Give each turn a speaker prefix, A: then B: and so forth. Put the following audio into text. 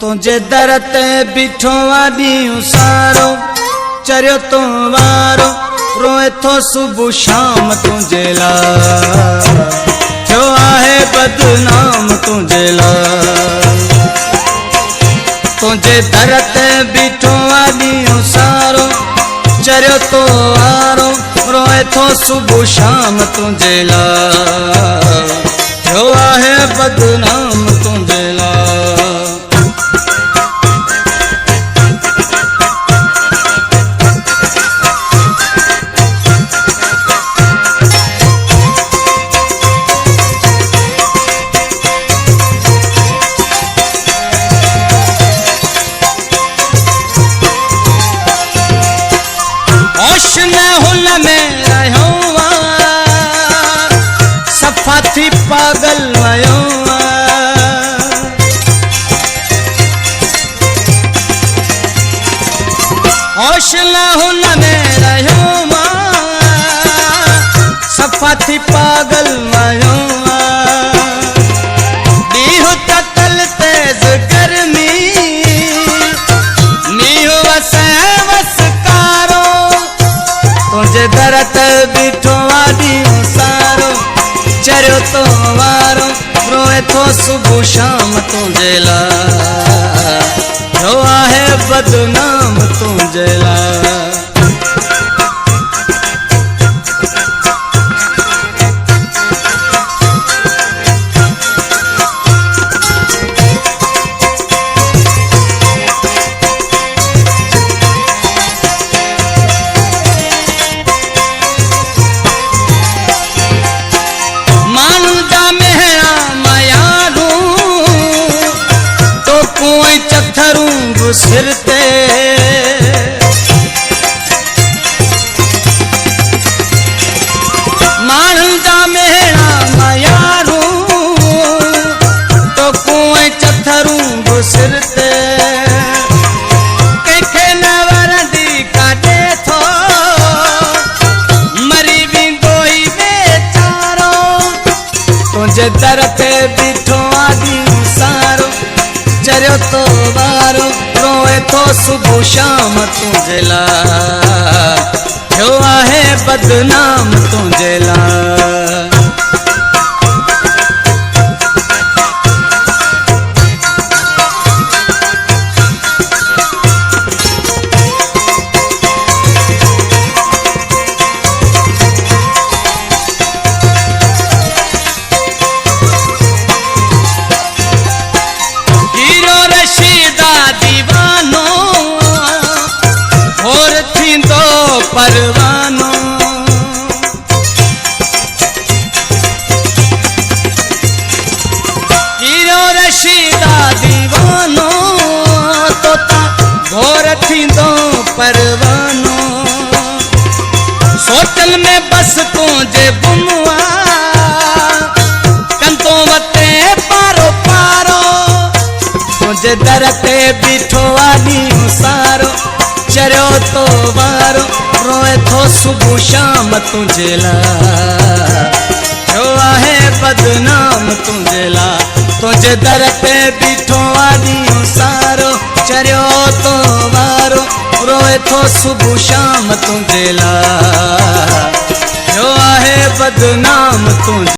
A: तुझे दर ते बीठो वादी सारो चरियो तो वारो रोए थो सुबह शाम तुझे ला जो आहे बदनाम तुझे ला तुझे दर ते बीठो वादी सारो चरियो तो वारो रोए थो सुबह शाम तुझे ला जो आहे बदनाम तुझे ला सफा थी पागल वयो होश न हुन में रहियो सफा थी पागल वयो ॾींहुं ततल तेज गर्मी नीहु वसे वसकारो तुझे दर ते बीठो वादी सारो चरियो तो वारो रोए थो सुबह शाम तुझे ला जो आहे बदनाम तुझे ला चथरू सिर ते माण्हुनि जा मेड़ा मयारू तो कुएं चथरू सिर ते कंहिंखे न वरंदी काटे थो मरी वेंदो ई बेचारो तुंहिंजे दर ते बीठो आदि सारो चरियो तो वारो रोए थो सुबह शाम तुझे ला जो आहे बदनाम तुझे ला परवानो हीरो रशीदा दीवानो तोता घोर थींदो परवानो सोचल में बस तुझे बुमवा कंतो वते पारो पारो तुझे दर ते बीठो वादी सारो चरियो तो वारो रोए थो सुबह शाम तुझे ला जो आहे बदनाम तुझे ला तुझे दर ते बीठो वादी सारो चरियो तो वारो रोए थो सुबह शाम तुझे ला जो आहे बदनाम तुझे